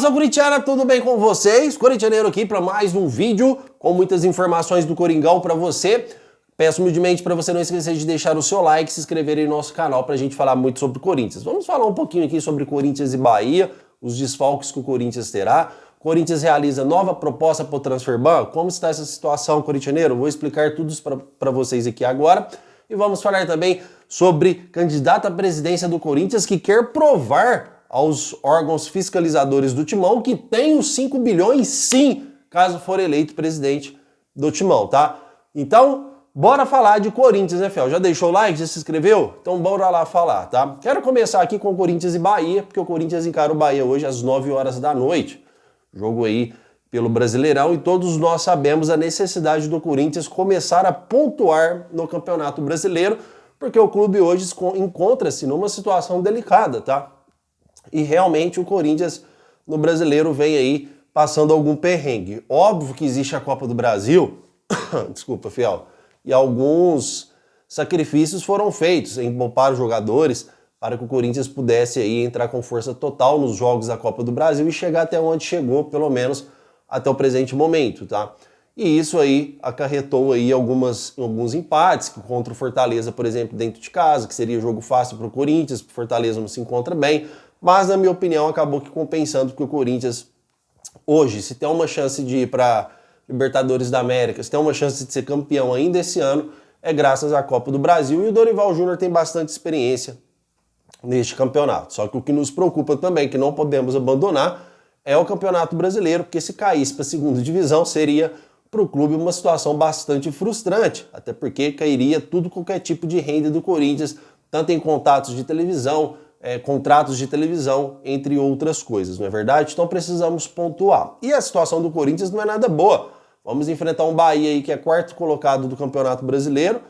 Fala, Coritiana, tudo bem com vocês? Corintianeiro aqui para mais um vídeo com muitas informações do Coringão para você. Peço humildemente para você não esquecer de deixar o seu like e se inscrever em nosso canal para a gente falar muito sobre o Corinthians. Vamos falar um pouquinho aqui sobre Corinthians e Bahia, os desfalques que o Corinthians terá. O Corinthians realiza nova proposta para o Transfer Ban. Como está essa situação, corintianeiro? Vou explicar tudo para vocês aqui agora. E vamos falar também sobre candidato à presidência do Corinthians que quer provar aos órgãos fiscalizadores do Timão que tem os 5 bilhões sim, caso for eleito presidente do Timão, tá? Então, bora falar de Corinthians, né, Fel? Já deixou o like? Já se inscreveu? Então bora lá falar, tá? Quero começar aqui com Corinthians e Bahia, porque o Corinthians encara o Bahia hoje às 9 horas da noite. Jogo aí pelo Brasileirão e todos nós sabemos a necessidade do Corinthians começar a pontuar no Campeonato Brasileiro, porque o clube hoje encontra-se numa situação delicada, tá? E realmente o Corinthians no Brasileiro vem aí passando algum perrengue. Óbvio que existe a Copa do Brasil, desculpa, Fiel, e alguns sacrifícios foram feitos em poupar os jogadores para que o Corinthians pudesse aí entrar com força total nos jogos da Copa do Brasil e chegar até onde chegou, pelo menos até o presente momento, tá? E isso aí acarretou aí alguns empates, contra o Fortaleza, por exemplo, dentro de casa, que seria jogo fácil para o Corinthians, o Fortaleza não se encontra bem, mas na minha opinião acabou que compensando, porque o Corinthians hoje, se tem uma chance de ir para Libertadores da América, se tem uma chance de ser campeão ainda esse ano, é graças à Copa do Brasil, e o Dorival Júnior tem bastante experiência neste campeonato. Só que o que nos preocupa também, que não podemos abandonar, é o Campeonato Brasileiro, porque se caísse para a segunda divisão seria para o clube uma situação bastante frustrante, até porque cairia qualquer tipo de renda do Corinthians, tanto em contatos de televisão, contratos de televisão, entre outras coisas, não é verdade? Então precisamos pontuar. E a situação do Corinthians não é nada boa. Vamos enfrentar um Bahia aí que é quarto colocado do Campeonato Brasileiro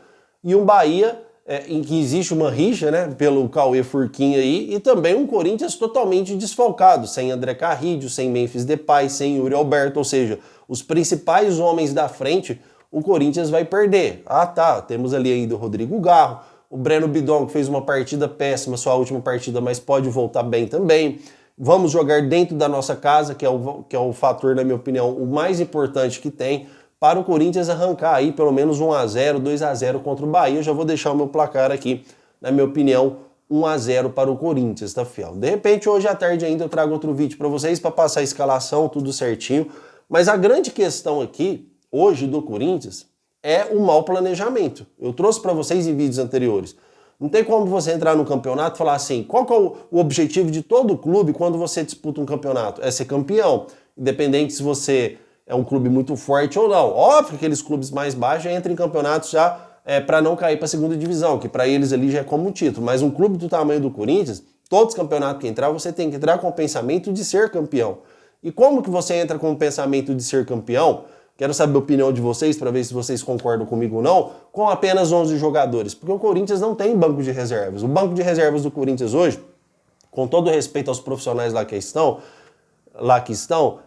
e um Bahia em que existe uma rixa, né, pelo Cauê Furquim aí, e também um Corinthians totalmente desfalcado, sem André Carrillo, sem Memphis Depay, sem Yuri Alberto, ou seja, os principais homens da frente, o Corinthians vai perder. Ah tá, temos ali ainda o Rodrigo Garro, o Breno Bidon, que fez uma partida péssima, sua última partida, mas pode voltar bem também. Vamos jogar dentro da nossa casa, que é o fator, na minha opinião, o mais importante que tem, para o Corinthians arrancar aí pelo menos 1-0, 2-0 contra o Bahia. Eu já vou deixar o meu placar aqui, na minha opinião, 1-0 para o Corinthians, tá, fiel? De repente, hoje à tarde ainda eu trago outro vídeo para vocês, para passar a escalação, tudo certinho. Mas a grande questão aqui, hoje, do Corinthians, é o mau planejamento. Eu trouxe para vocês em vídeos anteriores. Não tem como você entrar no campeonato e falar assim, qual que é o objetivo de todo clube quando você disputa um campeonato? É ser campeão, independente se você é um clube muito forte ou não. Óbvio que aqueles clubes mais baixos já entram em campeonatos já para não cair para a segunda divisão, que para eles ali já é como um título. Mas um clube do tamanho do Corinthians, todos os campeonatos que entrar, você tem que entrar com o pensamento de ser campeão. E como que você entra com o pensamento de ser campeão? Quero saber a opinião de vocês para ver se vocês concordam comigo ou não, com apenas 11 jogadores. Porque o Corinthians não tem banco de reservas. O banco de reservas do Corinthians hoje, com todo respeito aos profissionais lá que estão,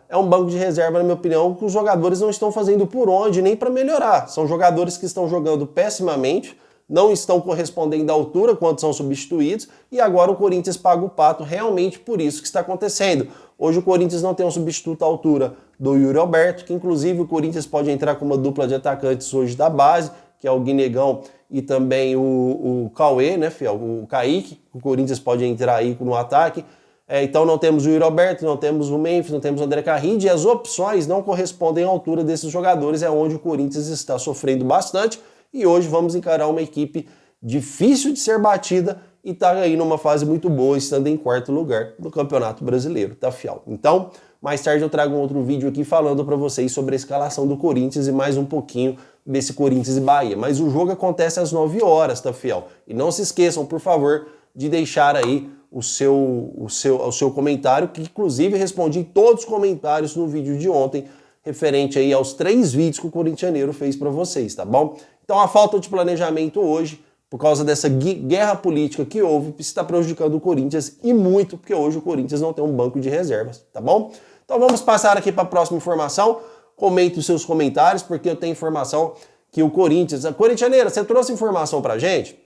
é um banco de reserva, na minha opinião, que os jogadores não estão fazendo por onde, nem para melhorar. São jogadores que estão jogando pessimamente, não estão correspondendo à altura quando são substituídos, e agora o Corinthians paga o pato realmente por isso que está acontecendo. Hoje o Corinthians não tem um substituto à altura do Yuri Alberto, que inclusive o Corinthians pode entrar com uma dupla de atacantes hoje da base, que é o Guinegão e também o Cauê, né, fiel? O Kaique. O Corinthians pode entrar aí no ataque. Então não temos o Yuri Alberto, não temos o Memphis, não temos o André Carrillo, e as opções não correspondem à altura desses jogadores, é onde o Corinthians está sofrendo bastante, e hoje vamos encarar uma equipe difícil de ser batida e está aí numa fase muito boa, estando em quarto lugar no Campeonato Brasileiro, tá, fiel? Então, mais tarde eu trago um outro vídeo aqui falando para vocês sobre a escalação do Corinthians e mais um pouquinho desse Corinthians e Bahia. Mas o jogo acontece às 9 horas, tá, fiel? E não se esqueçam, por favor, de deixar aí o seu comentário, que inclusive respondi todos os comentários no vídeo de ontem, referente aí aos 3 vídeos que o Corintianeiro fez para vocês, tá bom? Então a falta de planejamento hoje, por causa dessa guerra política que houve, está prejudicando o Corinthians e muito, porque hoje o Corinthians não tem um banco de reservas, tá bom? Então vamos passar aqui para a próxima informação. Comente os seus comentários, porque eu tenho informação que o Corinthians... Corintianeira, você trouxe informação pra gente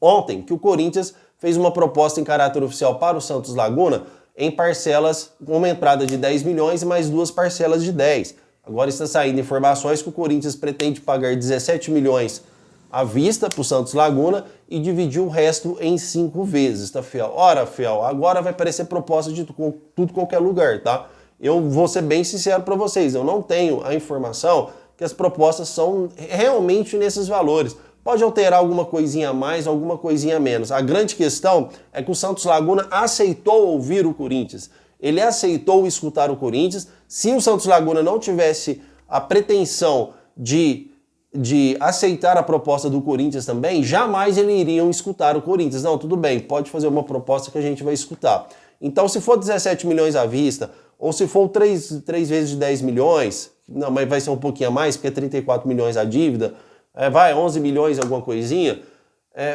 ontem que o Corinthians fez uma proposta em caráter oficial para o Santos Laguna em parcelas, uma entrada de 10 milhões e mais 2 parcelas de 10. Agora está saindo informações que o Corinthians pretende pagar 17 milhões à vista para o Santos Laguna e dividir o resto em 5 vezes, tá, Fiel? Ora, Fiel, agora vai aparecer proposta de tudo qualquer lugar, tá? Eu vou ser bem sincero para vocês, eu não tenho a informação que as propostas são realmente nesses valores. Pode alterar alguma coisinha a mais, alguma coisinha a menos. A grande questão é que o Santos Laguna aceitou ouvir o Corinthians. Ele aceitou escutar o Corinthians. Se o Santos Laguna não tivesse a pretensão de aceitar a proposta do Corinthians também, jamais eles iriam escutar o Corinthians. Não, tudo bem, pode fazer uma proposta que a gente vai escutar. Então, se for 17 milhões à vista, ou se for 3 vezes de 10 milhões, não, mas vai ser um pouquinho a mais, porque é 34 milhões a dívida, vai 11 milhões alguma coisinha,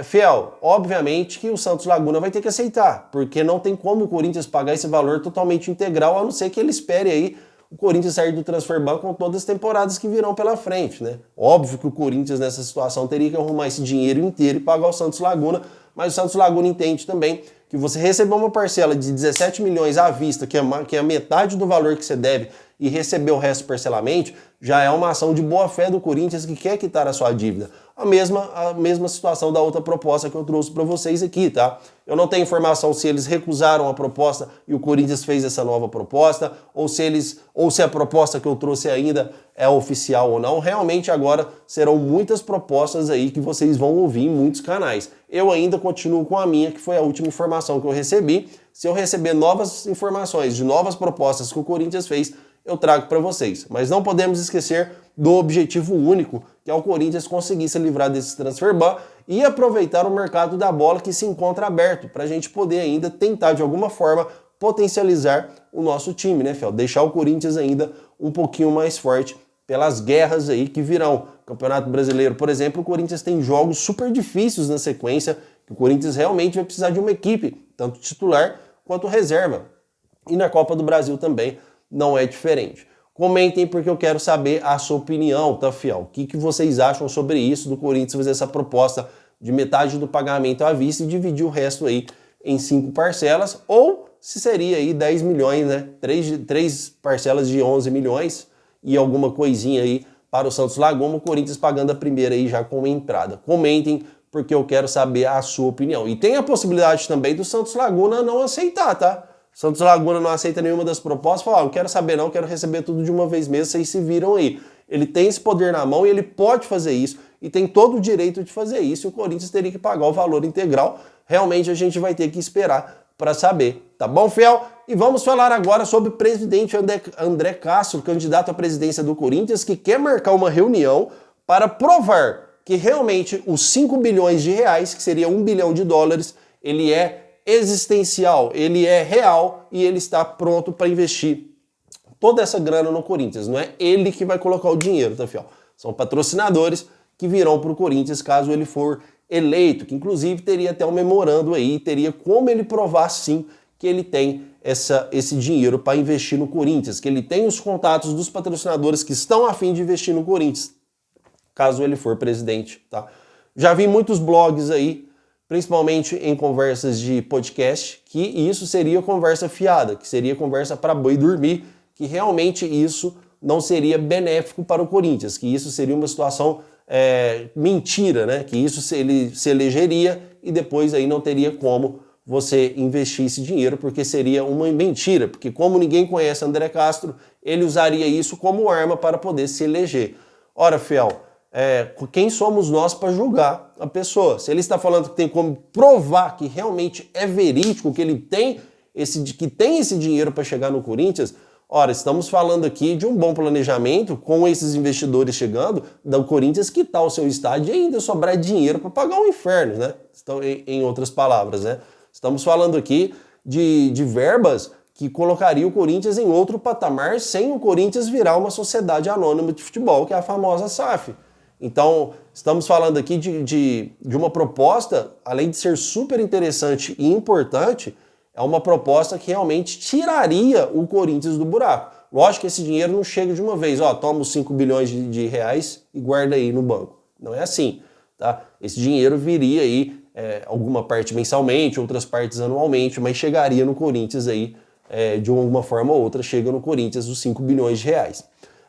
Fiel, obviamente que o Santos Laguna vai ter que aceitar, porque não tem como o Corinthians pagar esse valor totalmente integral, a não ser que ele espere aí o Corinthians sair do Transfer Ban com todas as temporadas que virão pela frente, né? Óbvio que o Corinthians nessa situação teria que arrumar esse dinheiro inteiro e pagar o Santos Laguna, mas o Santos Laguna entende também que você receber uma parcela de 17 milhões à vista, que é a metade do valor que você deve, e receber o resto parcelamente, já é uma ação de boa-fé do Corinthians que quer quitar a sua dívida. A mesma situação da outra proposta que eu trouxe para vocês aqui, tá? Eu não tenho informação se eles recusaram a proposta e o Corinthians fez essa nova proposta, ou se a proposta que eu trouxe ainda é oficial ou não. Realmente agora serão muitas propostas aí que vocês vão ouvir em muitos canais. Eu ainda continuo com a minha, que foi a última informação que eu recebi. Se eu receber novas informações de novas propostas que o Corinthians fez, eu trago para vocês. Mas não podemos esquecer do objetivo único, que é o Corinthians conseguir se livrar desse transfer ban e aproveitar o mercado da bola que se encontra aberto, para a gente poder ainda tentar de alguma forma potencializar o nosso time, né, Fel? Deixar o Corinthians ainda um pouquinho mais forte pelas guerras aí que virão. Campeonato Brasileiro, por exemplo, o Corinthians tem jogos super difíceis na sequência, que o Corinthians realmente vai precisar de uma equipe, tanto titular quanto reserva. E na Copa do Brasil também não é diferente. Comentem porque eu quero saber a sua opinião, tá, Fiel? O que vocês acham sobre isso, do Corinthians fazer essa proposta de metade do pagamento à vista e dividir o resto aí em 5 parcelas, ou se seria aí 10 milhões, né? 3 parcelas de 11 milhões e alguma coisinha aí para o Santos Laguna, o Corinthians pagando a primeira aí já com entrada. Comentem porque eu quero saber a sua opinião. E tem a possibilidade também do Santos Laguna não aceitar, tá? Santos Laguna não aceita nenhuma das propostas, fala, não quero saber não, quero receber tudo de uma vez mesmo, vocês se viram aí. Ele tem esse poder na mão e ele pode fazer isso, e tem todo o direito de fazer isso, e o Corinthians teria que pagar o valor integral. Realmente a gente vai ter que esperar para saber, tá bom, Fiel? E vamos falar agora sobre o presidente André Castro, candidato à presidência do Corinthians, que quer marcar uma reunião para provar que realmente os 5 bilhões de reais, que seria 1 bilhão de dólares, ele é existencial, ele é real e ele está pronto para investir toda essa grana no Corinthians. Não é ele que vai colocar o dinheiro, tá, Fiel? São patrocinadores que virão para o Corinthians caso ele for eleito, que inclusive teria até um memorando aí, teria como ele provar sim que ele tem esse dinheiro para investir no Corinthians, que ele tem os contatos dos patrocinadores que estão a fim de investir no Corinthians, caso ele for presidente, tá? Já vi muitos blogs aí, principalmente em conversas de podcast, que isso seria conversa fiada, que seria conversa para boi dormir, que realmente isso não seria benéfico para o Corinthians, que isso seria uma situação mentira, né? Que isso ele se elegeria e depois aí não teria como você investir esse dinheiro, porque seria uma mentira, porque como ninguém conhece André Castro, ele usaria isso como arma para poder se eleger. Ora, Fiel, quem somos nós para julgar a pessoa? Se ele está falando que tem como provar que realmente é verídico, que ele tem esse dinheiro para chegar no Corinthians, ora, estamos falando aqui de um bom planejamento, com esses investidores chegando, do Corinthians quitar o seu estádio e ainda sobrar dinheiro para pagar o inferno, né? Então, em outras palavras, né? Estamos falando aqui de verbas que colocaria o Corinthians em outro patamar sem o Corinthians virar uma sociedade anônima de futebol, que é a famosa SAF. Então, estamos falando aqui de uma proposta, além de ser super interessante e importante, é uma proposta que realmente tiraria o Corinthians do buraco. Lógico que esse dinheiro não chega de uma vez, toma os 5 bilhões de reais e guarda aí no banco. Não é assim, tá? Esse dinheiro viria aí, alguma parte mensalmente, outras partes anualmente, mas chegaria no Corinthians aí de alguma forma ou outra, chega no Corinthians os 5 bilhões de reais.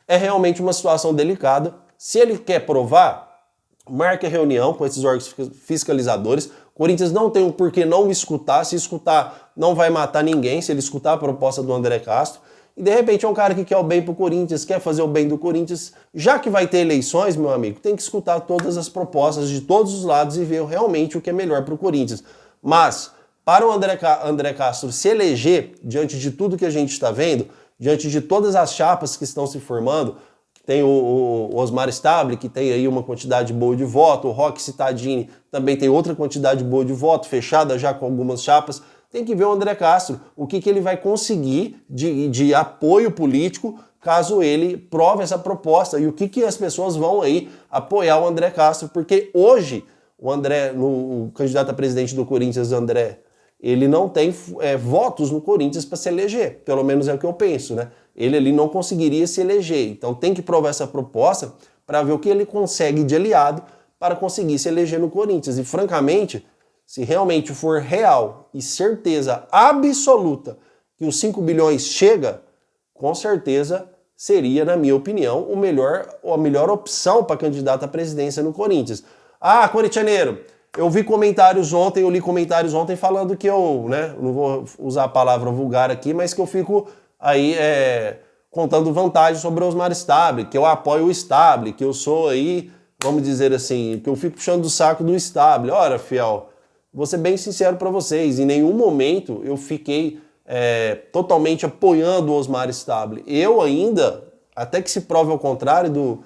É realmente uma situação delicada. Se ele quer provar, marque a reunião com esses órgãos fiscalizadores. O Corinthians não tem um porquê não escutar. Se escutar, não vai matar ninguém, se ele escutar a proposta do André Castro. E de repente é um cara que quer o bem pro Corinthians, quer fazer o bem do Corinthians. Já que vai ter eleições, meu amigo, tem que escutar todas as propostas de todos os lados e ver realmente o que é melhor pro Corinthians. Mas, para o André Castro se eleger, diante de tudo que a gente está vendo, diante de todas as chapas que estão se formando, tem o Osmar Stable, que tem aí uma quantidade boa de voto, o Roque Cittadini também tem outra quantidade boa de voto, fechada já com algumas chapas. Tem que ver o André Castro, o que ele vai conseguir de apoio político caso ele prove essa proposta e o que as pessoas vão aí apoiar o André Castro, porque hoje o André, o candidato a presidente do Corinthians, André, ele não tem votos no Corinthians para se eleger, pelo menos é o que eu penso, né? Ele ali não conseguiria se eleger, então tem que provar essa proposta para ver o que ele consegue de aliado para conseguir se eleger no Corinthians. E francamente, se realmente for real e certeza absoluta que os 5 bilhões chega, com certeza seria, na minha opinião, a melhor opção para candidato à presidência no Corinthians. Ah, corintianeiro, eu li comentários ontem falando que eu, né, não vou usar a palavra vulgar aqui, mas que eu fico aí contando vantagem sobre o Osmar Stable, que eu apoio o Stable, que eu sou aí, vamos dizer assim, que eu fico puxando o saco do Stable. Ora, fiel, vou ser bem sincero para vocês, em nenhum momento eu fiquei totalmente apoiando o Osmar Stable. Eu ainda, até que se prove ao contrário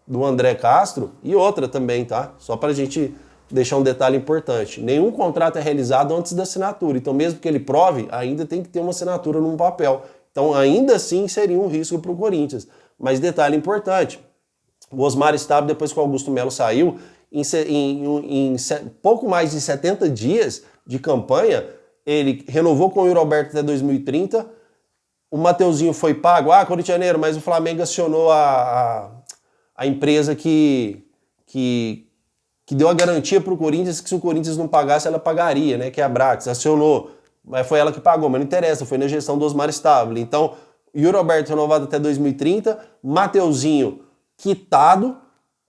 do André Castro, e outra também, tá? Só para a gente deixar um detalhe importante. Nenhum contrato é realizado antes da assinatura, então mesmo que ele prove, ainda tem que ter uma assinatura num papel. Então ainda assim seria um risco para o Corinthians. Mas detalhe importante, o Osmar Stable, depois que o Augusto Melo saiu, em pouco mais de 70 dias de campanha, ele renovou com o Yuri Alberto até 2030, o Mateuzinho foi pago, corintianeiro, mas o Flamengo acionou a empresa que deu a garantia para o Corinthians que se o Corinthians não pagasse, ela pagaria, né? Que é a Brax, acionou, mas foi ela que pagou, mas não interessa, foi na gestão do Osmar Stable. Então, Yuri Alberto renovado até 2030, Mateuzinho quitado,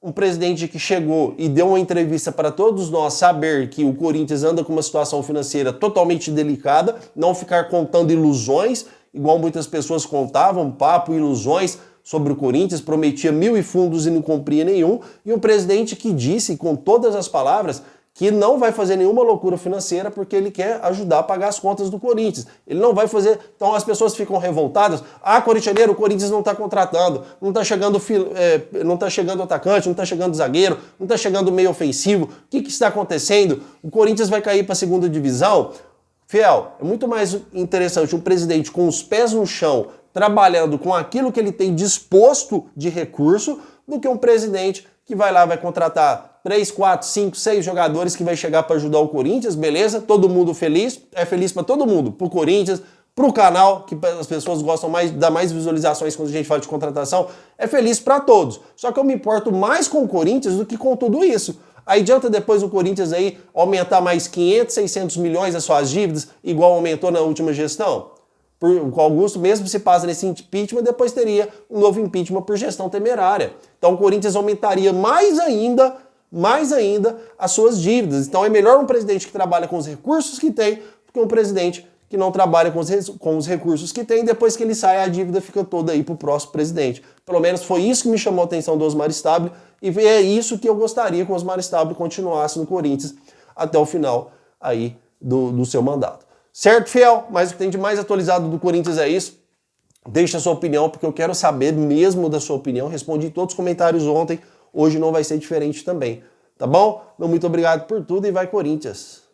um presidente que chegou e deu uma entrevista para todos nós saber que o Corinthians anda com uma situação financeira totalmente delicada, não ficar contando ilusões, igual muitas pessoas contavam, papo, ilusões sobre o Corinthians, prometia 1.000 fundos e não cumpria nenhum, e um presidente que disse com todas as palavras que não vai fazer nenhuma loucura financeira porque ele quer ajudar a pagar as contas do Corinthians. Ele não vai fazer... Então as pessoas ficam revoltadas. Corintianeiro, o Corinthians não está contratando, não está chegando atacante, não está chegando zagueiro, não está chegando meio ofensivo. O que está acontecendo? O Corinthians vai cair para a segunda divisão? Fiel, é muito mais interessante um presidente com os pés no chão, trabalhando com aquilo que ele tem disposto de recurso, do que um presidente que vai lá, vai contratar 3, 4, 5, 6 jogadores que vai chegar para ajudar o Corinthians, beleza? Todo mundo feliz, é feliz para todo mundo, pro Corinthians, pro canal, que as pessoas gostam mais, dá mais visualizações quando a gente fala de contratação, é feliz para todos. Só que eu me importo mais com o Corinthians do que com tudo isso. Aí adianta depois o Corinthians aí aumentar mais 500, 600 milhões as suas dívidas, igual aumentou na última gestão? O Augusto, mesmo se passa nesse impeachment, depois teria um novo impeachment por gestão temerária. Então o Corinthians aumentaria mais ainda as suas dívidas. Então é melhor um presidente que trabalha com os recursos que tem do que um presidente que não trabalha com os recursos que tem, depois que ele sai a dívida fica toda aí para o próximo presidente. Pelo menos foi isso que me chamou a atenção do Osmar Stable e é isso que eu gostaria que o Osmar Stable continuasse no Corinthians até o final aí do seu mandato. Certo, fiel? Mas o que tem de mais atualizado do Corinthians é isso. Deixa a sua opinião, porque eu quero saber mesmo da sua opinião. Respondi todos os comentários ontem, hoje não vai ser diferente também. Tá bom? Muito obrigado por tudo e vai Corinthians!